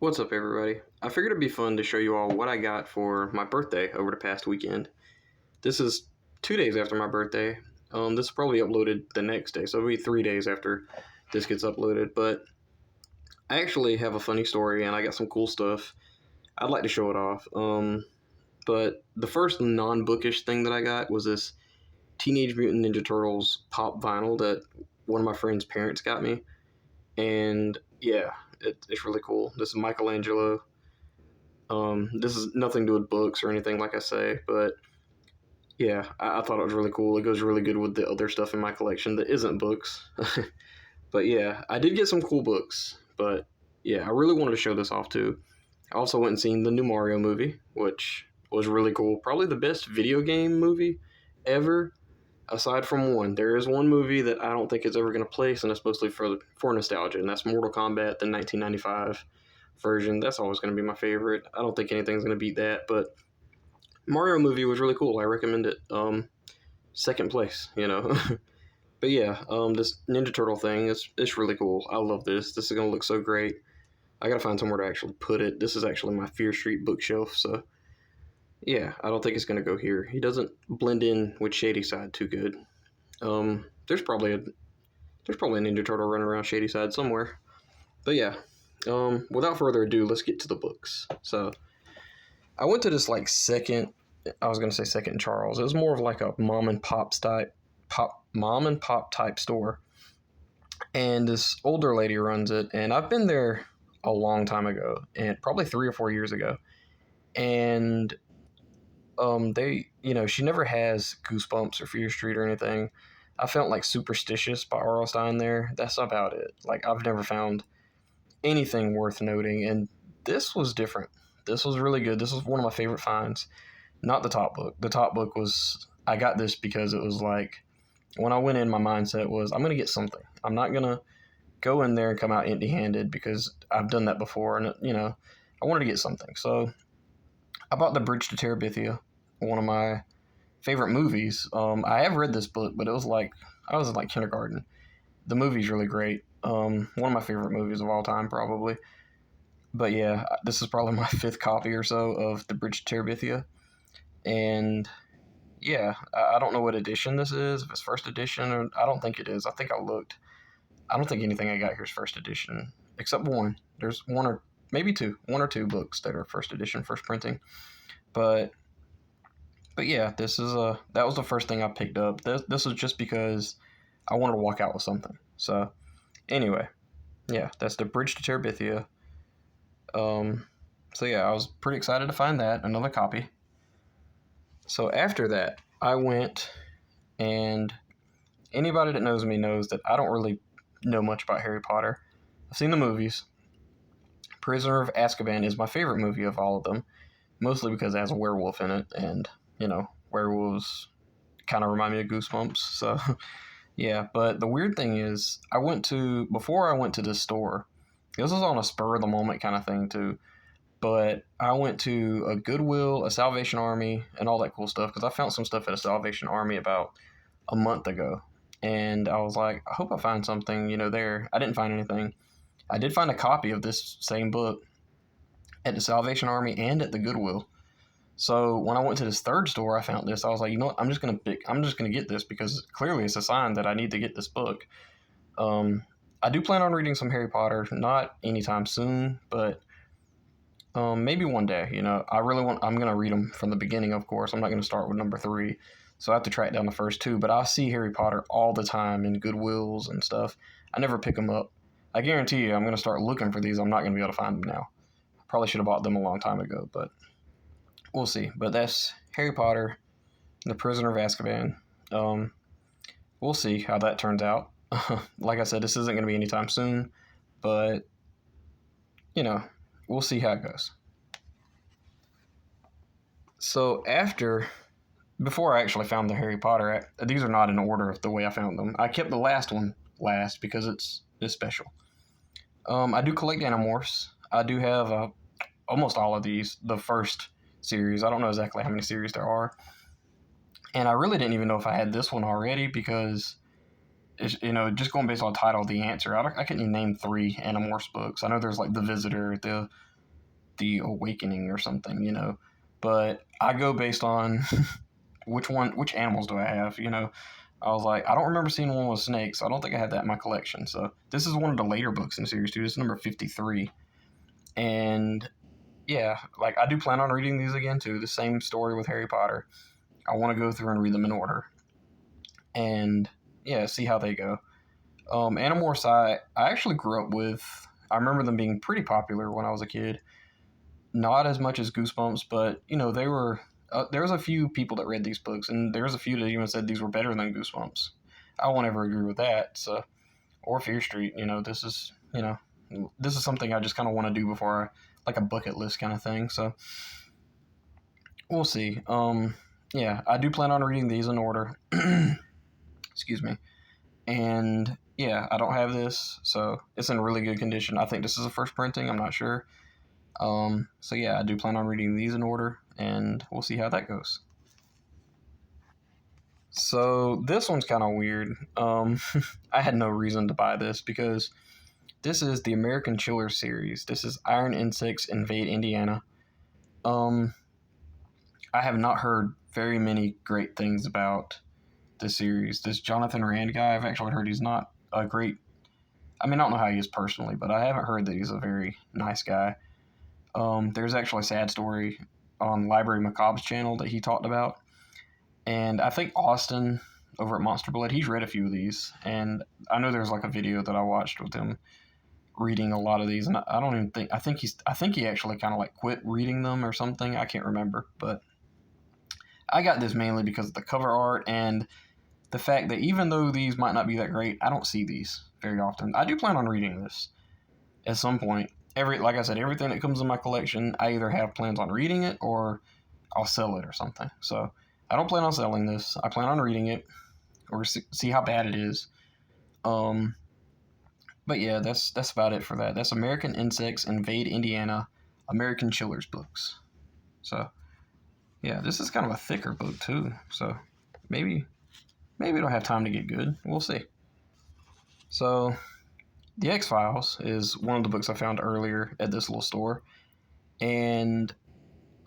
What's up, everybody? I figured it'd be fun to show you all what I got for my birthday over the past weekend. This is 2 days after my birthday. This will probably uploaded the next day, so it'll be 3 days after this gets uploaded. But I actually have a funny story, and I got some cool stuff. I'd like to show it off. But the first non-bookish thing that I got was this Teenage Mutant Ninja Turtles pop vinyl that one of my friend's parents got me, and yeah, it's really cool. This is Michelangelo. This is nothing to do with books or anything, like I say, but yeah, I thought it was really cool. It goes really good with the other stuff in my collection that isn't books. But yeah, I did get some cool books, but yeah, I really wanted to show this off too. I also went and seen the new Mario movie, which was really cool. Probably the best video game movie ever, aside from one. There is one movie that I don't think is ever going to place, and it's mostly for nostalgia, and that's Mortal Kombat, the 1995 version. That's always going to be my favorite. I don't think anything's going to beat that, but Mario movie was really cool. I recommend it. Second place, you know. But yeah, this Ninja Turtle thing it's really cool. I love this. This is going to look so great. I got to find somewhere to actually put it. This is actually my Fear Street bookshelf, so yeah, I don't think it's going to go here. He doesn't blend in with Shady Side too good. There's probably a Ninja Turtle running around Shady Side somewhere. But yeah, without further ado, let's get to the books. So I went to this like second. I was gonna say Second Charles. It was more of like a mom and pop type store, and this older lady runs it. And I've been there a long time ago, and probably 3 or 4 years ago, and she never has Goosebumps or Fear Street or anything. I felt like Superstitious by R.L. Stine there. That's about it. Like, I've never found anything worth noting, and this was different. This was really good. This was one of my favorite finds. Not the top book. The top book was, I got this because it was like, when I went in, my mindset was, I'm going to get something. I'm not going to go in there and come out empty-handed because I've done that before, and, I wanted to get something. So I bought The Bridge to Terabithia, one of my favorite movies. I have read this book, but it was like, I was in like kindergarten. The movie's really great. One of my favorite movies of all time, probably. But yeah, this is probably my fifth copy or so of The Bridge to Terabithia. And yeah, I don't know what edition this is, if it's first edition, or I don't think it is. I think I looked. I don't think anything I got here is first edition, except one. There's one or maybe two, one or two books that are first edition, first printing. But yeah, that was the first thing I picked up. This was just because I wanted to walk out with something. So anyway, yeah, that's The Bridge to Terabithia. So yeah, I was pretty excited to find that, another copy. So after that, I went, and anybody that knows me knows that I don't really know much about Harry Potter. I've seen the movies. Prisoner of Azkaban is my favorite movie of all of them, mostly because it has a werewolf in it, and, werewolves kind of remind me of Goosebumps, so yeah. But the weird thing is, before I went to this store, this was on a spur of the moment kind of thing too, but I went to a Goodwill, a Salvation Army, and all that cool stuff, because I found some stuff at a Salvation Army about a month ago, and I was like, I hope I find something, there. I didn't find anything. I did find a copy of this same book at the Salvation Army and at the Goodwill. So when I went to this third store, I found this. I was like, you know what? I'm just gonna get this because clearly it's a sign that I need to get this book. I do plan on reading some Harry Potter, not anytime soon, but maybe one day. I'm gonna read them from the beginning, of course. I'm not gonna start with number 3, so I have to track down the first 2. But I see Harry Potter all the time in Goodwills and stuff. I never pick them up. I guarantee you, I'm gonna start looking for these. I'm not gonna be able to find them now. Probably should have bought them a long time ago, but we'll see. But that's Harry Potter, The Prisoner of Azkaban. We'll see how that turns out. Like I said, this isn't going to be anytime soon, but, we'll see how it goes. So before I actually found the Harry Potter, these are not in order of the way I found them. I kept the last one last because it's special. I do collect Animorphs. I do have almost all of these, the first series. I don't know exactly how many series there are. And I really didn't even know if I had this one already because, just going based on title, The Answer, I couldn't even name 3 Animorphs books. I know there's like The Visitor, the the Awakening or something, you know. But I go based on which animals do I have, you know. I was like, I don't remember seeing one with snakes. I don't think I had that in my collection. So this is one of the later books in the series too. This is number 53. And yeah, like I do plan on reading these again too. The same story with Harry Potter. I want to go through and read them in order. And yeah, see how they go. Animorphs, I actually grew up with. I remember them being pretty popular when I was a kid. Not as much as Goosebumps, but you know they were. There was a few people that read these books, and there was a few that even said these were better than Goosebumps. I won't ever agree with that. So, or Fear Street. You know, this is something I just kind of want to do before like a bucket list kind of thing. So we'll see. Yeah, I do plan on reading these in order. Excuse me. And yeah, I don't have this, so it's in really good condition. I think this is a first printing. I'm not sure. So yeah, I do plan on reading these in order, and we'll see how that goes. So this one's kind of weird. I had no reason to buy this because this is the American Chiller series. This is Iron Insects Invade Indiana. I have not heard very many great things about this series. This Jonathan Rand guy, I've actually heard he's not a great. I mean, I don't know how he is personally, but I haven't heard that he's a very nice guy. There's actually a sad story on Library Macabre's channel that he talked about. And I think Austin over at Monster Blood, he's read a few of these. And I know there's like a video that I watched with him reading a lot of these. And I don't even think, I think he actually kind of like quit reading them or something. I can't remember. But I got this mainly because of the cover art and the fact that even though these might not be that great, I don't see these very often. I do plan on reading this at some point. Like I said, everything that comes in my collection, I either have plans on reading it or I'll sell it or something. So I don't plan on selling this. I plan on reading it or see how bad it is. But yeah, that's about it for that. That's American Insects Invade Indiana, American Chillers books. So yeah, this is kind of a thicker book too. So maybe it'll have time to get good. We'll see. So The X-Files is one of the books I found earlier at this little store. And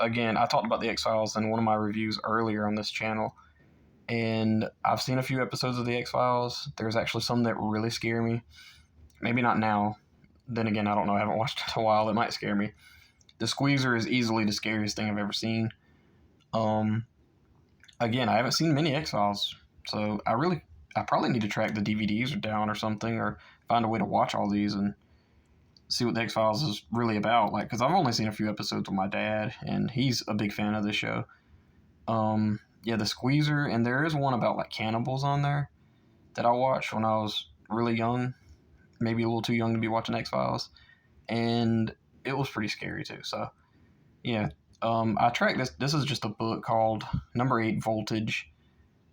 again, I talked about The X-Files in one of my reviews earlier on this channel. And I've seen a few episodes of The X-Files. There's actually some that really scare me. Maybe not now. Then again, I don't know. I haven't watched it in a while. It might scare me. The Squeezer is easily the scariest thing I've ever seen. Again, I haven't seen many X-Files. So I probably need to track the DVDs down or something, or find a way to watch all these and see what the X-Files is really about. Like, because I've only seen a few episodes with my dad, and he's a big fan of this show. Yeah, the Squeezer, and there is one about like cannibals on there that I watched when I was really young, maybe a little too young to be watching X-Files, and it was pretty scary too. So yeah, I tracked this. This is just a book called Number 8 Voltage.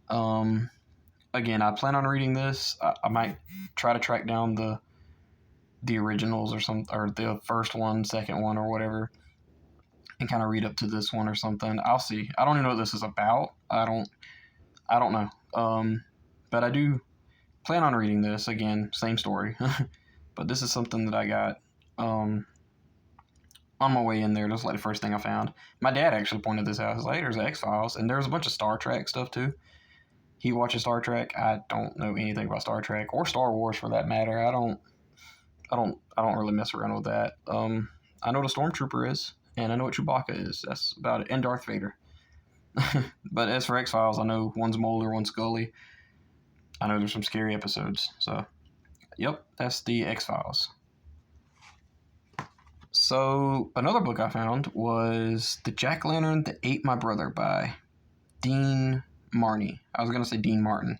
Again, I plan on reading this. I might try to track down the originals or the first one, second one, or whatever, and kind of read up to this one or something. I'll see. I don't even know what this is about. I don't know. But I do plan on reading this. Again, same story. But this is something that I got on my way in there. Just like the first thing I found. My dad actually pointed this out. He was like, hey, there's X-Files, and there's a bunch of Star Trek stuff too. He watches Star Trek. I don't know anything about Star Trek or Star Wars for that matter. I don't really mess around with that. I know what a Stormtrooper is, and I know what Chewbacca is. That's about it. And Darth Vader. But as for X-Files, I know one's Mulder, one's Scully. I know there's some scary episodes. So, yep, that's the X-Files. So, another book I found was The Jack-O-Lantern That Ate My Brother by Dean Martin. I was going to say Dean Martin.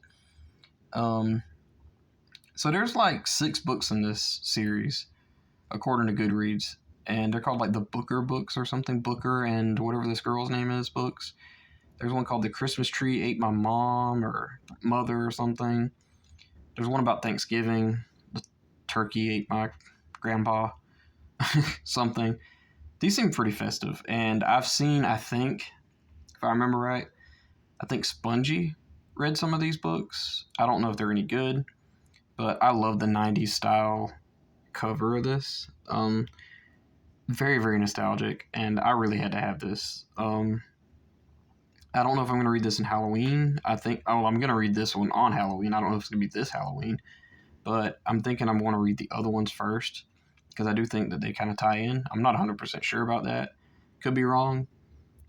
So there's like 6 books in this series, according to Goodreads. And they're called like the Booker books or something. Booker and whatever this girl's name is books. There's one called The Christmas Tree Ate My Mom or Mother or something. There's one about Thanksgiving. The turkey ate my grandpa. Something. These seem pretty festive. And I've seen, I think, if I remember right, I think Spongy read some of these books. I don't know if they're any good, but I love the 90s style cover of this. very, very nostalgic, and I really had to have this. I don't know if I'm going to read this in Halloween. I'm going to read this one on Halloween. I don't know if it's going to be this Halloween, but I'm thinking I'm going to read the other ones first because I do think that they kind of tie in. I'm not 100% sure about that. Could be wrong.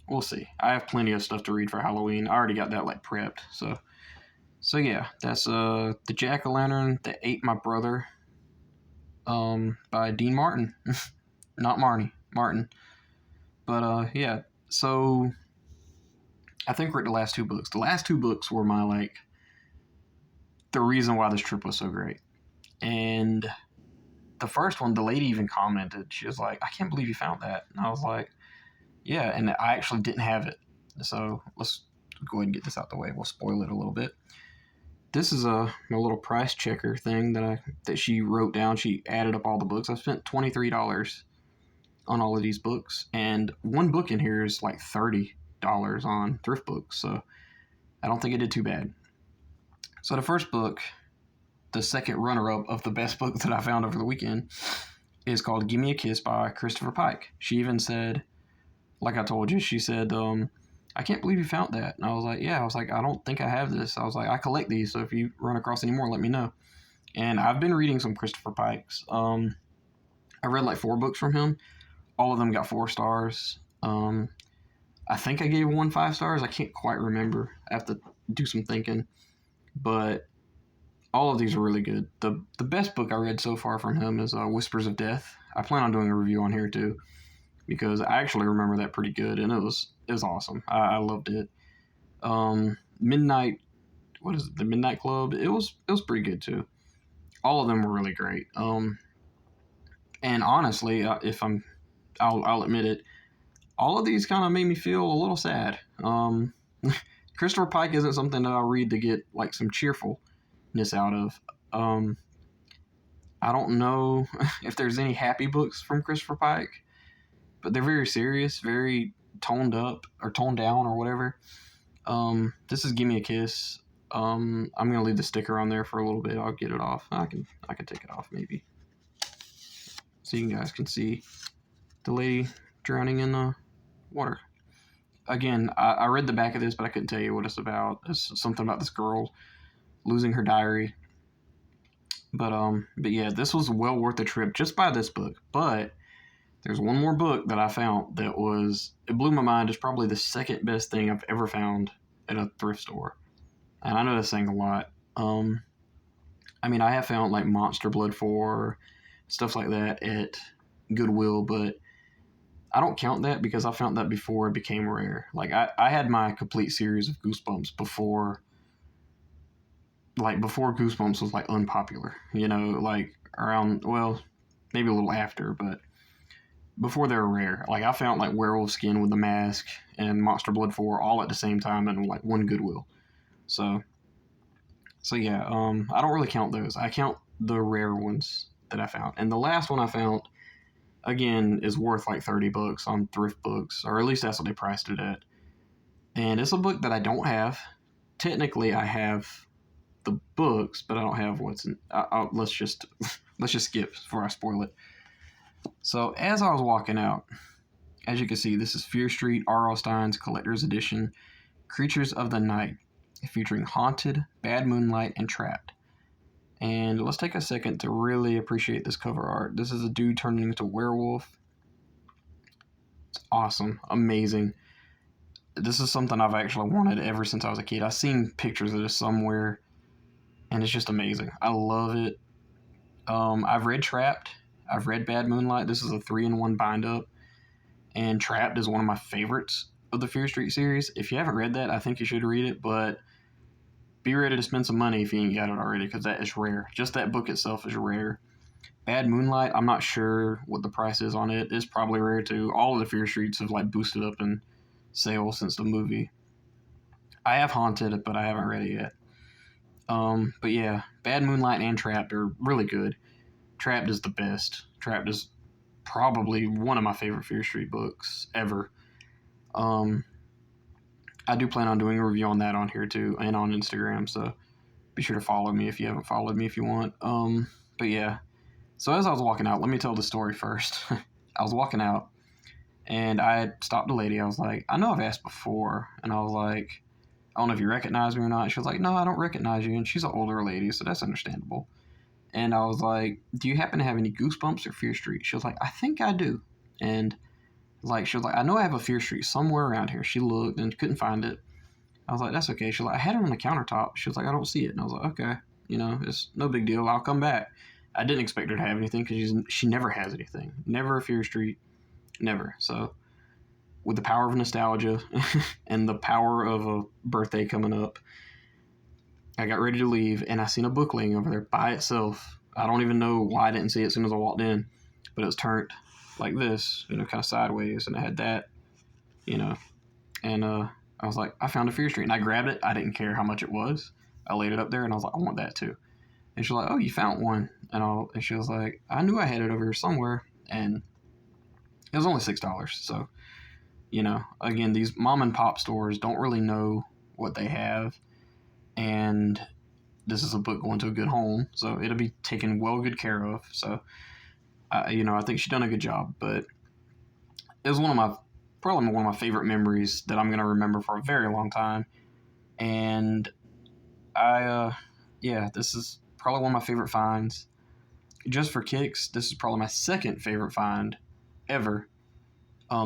We'll see. I have plenty of stuff to read for Halloween. I already got that like prepped. So yeah, that's the Jack-o'-lantern that ate my brother, by Dean Martin. Not Marnie, Martin. But yeah, so I think we're at the last two books. The last two books were my like the reason why this trip was so great. And the first one, the lady even commented. She was like, "I can't believe you found that." And I was like, "Yeah," and I actually didn't have it. So let's go ahead and get this out the way. We'll spoil it a little bit. This is a little price checker thing that she wrote down. She added up all the books. I spent $23 on all of these books, and one book in here is like $30 on thrift books. So I don't think it did too bad. So the first book, the second runner-up of the best book that I found over the weekend, is called "Gimme a Kiss" by Christopher Pike. She even said, like I told you, she said, "I can't believe you found that." And I was like, "Yeah." I was like, "I don't think I have this." I was like, "I collect these, so if you run across any more, let me know." And I've been reading some Christopher Pikes. I read like 4 books from him. All of them got 4 stars. I think I gave one 5 stars. I can't quite remember. I have to do some thinking. But all of these are really good. The best book I read so far from him is Whispers of Death. I plan on doing a review on here too, because I actually remember that pretty good, and it was awesome. I loved it. Midnight, what is it? The Midnight Club. It was pretty good too. All of them were really great. And honestly, I'll admit it. All of these kind of made me feel a little sad. Christopher Pike isn't something that I'll read to get like some cheerfulness out of. I don't know if there's any happy books from Christopher Pike, but they're very serious, very toned up or toned down or whatever. This is "Gimme a Kiss." I'm gonna leave the sticker on there for a little bit. I'll get it off. I can take it off maybe, so you guys can see the lady drowning in the water. Again, I read the back of this, but I couldn't tell you what it's about. It's something about this girl losing her diary. But yeah, this was well worth the trip just by this book. But there's one more book that I found that it blew my mind. It's probably the second best thing I've ever found at a thrift store. And I know that's saying a lot. I mean, I have found like Monster Blood 4, stuff like that at Goodwill, but I don't count that because I found that before it became rare. Like I had my complete series of Goosebumps before Goosebumps was like unpopular, like around, well, maybe a little after, but before they were rare. Like I found like Werewolf Skin with the Mask and Monster Blood 4 all at the same time in like one Goodwill. So yeah, I don't really count those. I count the rare ones that I found. And the last one I found, again, is worth like $30 on thrift books, or at least that's what they priced it at. And it's a book that I don't have. Technically, I have the books, but I don't have what's in. Let's just skip before I spoil it. So as I was walking out, as you can see, this is Fear Street, R.L. Stine's Collector's Edition, Creatures of the Night, featuring Haunted, Bad Moonlight, and Trapped. And let's take a second to really appreciate this cover art. This is a dude turning into a werewolf. It's awesome, amazing. This is something I've actually wanted ever since I was a kid. I've seen pictures of this somewhere, and it's just amazing. I love it. I've read Trapped. I've read Bad Moonlight. This is a 3-in-1 bind-up. And Trapped is one of my favorites of the Fear Street series. If you haven't read that, I think you should read it, but be ready to spend some money if you ain't got it already, because that is rare. Just that book itself is rare. Bad Moonlight, I'm not sure what the price is on it. It's probably rare too. All of the Fear Streets have like boosted up in sales since the movie. I have Haunted, but I haven't read it yet. But yeah, Bad Moonlight and Trapped are really good. Trapped is the best. Trapped is probably one of my favorite Fear Street books ever. I do plan on doing a review on that on here too, and on Instagram, so be sure to follow me if you haven't followed me if you want. But yeah, so as I was walking out, let me tell the story first. I was walking out, and I had stopped a lady. I was like, I know I've asked before, and I was like, I don't know if you recognize me or not. She was like, no, I don't recognize you, and she's an older lady, so that's understandable. And I was like, do you happen to have any Goosebumps or Fear Street? She was like, I think I do. And like, she was like, I know I have a Fear Street somewhere around here. She looked and couldn't find it. I was like, that's okay. She was like, I had it on the countertop. She was like, I don't see it. And I was like, okay, it's no big deal. I'll come back. I didn't expect her to have anything because she never has anything. Never a Fear Street. Never. So with the power of nostalgia and the power of a birthday coming up, I got ready to leave, and I seen a book laying over there by itself. I don't even know why I didn't see it as soon as I walked in, but it was turned like this, kind of sideways, and it had that, you know, and I was like, I found a Fear Street, and I grabbed it. I didn't care how much it was. I laid it up there, and I was like, I want that too. And she's like, oh, you found one, and she was like, I knew I had it over here somewhere, and it was only $6. So, again, these mom and pop stores don't really know what they have, and this is a book going to a good home, so it'll be taken well good care of. So, I think she's done a good job, but it was probably one of my favorite memories that I'm going to remember for a very long time. And this is probably one of my favorite finds. Just for kicks, this is probably my second favorite find ever.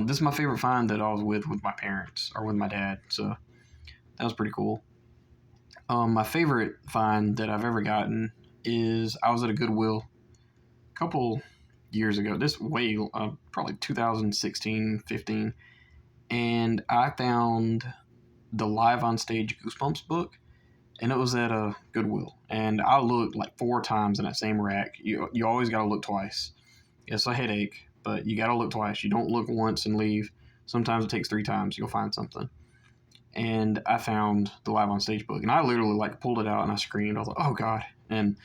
This is my favorite find that I was with my parents or with my dad, so that was pretty cool. My favorite find that I've ever gotten is I was at a Goodwill a couple years ago. This way, probably 2016, 15, and I found the Live on Stage Goosebumps book, and it was at a Goodwill. And I looked like 4 times in that same rack. You always got to look twice. It's a headache, but you got to look twice. You don't look once and leave. Sometimes it takes 3 times. You'll find something. And I found the Live on Stage book, and I literally pulled it out and I screamed. I was like, oh God. And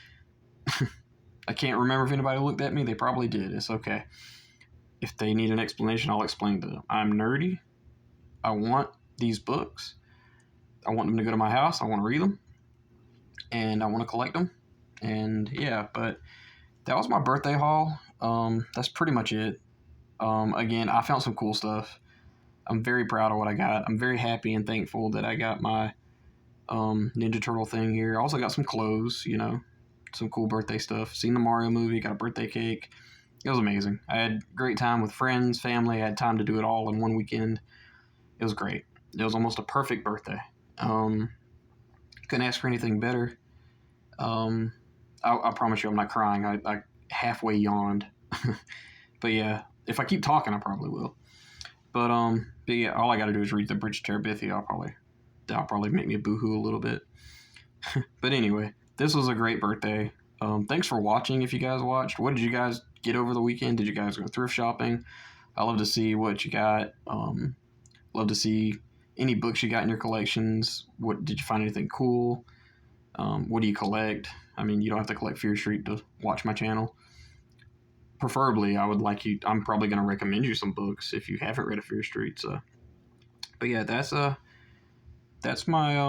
I can't remember if anybody looked at me. They probably did. It's okay. If they need an explanation, I'll explain to them. I'm nerdy. I want these books. I want them to go to my house. I want to read them. And I want to collect them. And yeah, but that was my birthday haul. That's pretty much it. Again, I found some cool stuff. I'm very proud of what I got. I'm very happy and thankful that I got my Ninja Turtle thing here. I also got some clothes, some cool birthday stuff. Seen the Mario movie, got a birthday cake. It was amazing. I had a great time with friends, family. I had time to do it all in one weekend. It was great. It was almost a perfect birthday. Couldn't ask for anything better. I promise you I'm not crying. I halfway yawned. But yeah, if I keep talking, I probably will. But yeah, all I got to do is read the Bridge to Terabithia. That'll probably make me boohoo a little bit. But anyway, this was a great birthday. Thanks for watching. If you guys watched, what did you guys get over the weekend? Did you guys go thrift shopping? I love to see what you got. Love to see any books you got in your collections. What did you find anything cool? What do you collect? I mean, you don't have to collect Fear Street to watch my channel. Preferably, I would like you. I'm probably going to recommend you some books if you haven't read a Fear Street. So, but yeah, that's my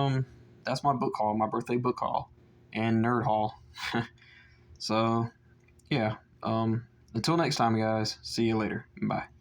book haul, my birthday book haul, and nerd haul. So, yeah. Until next time, guys. See you later. Bye.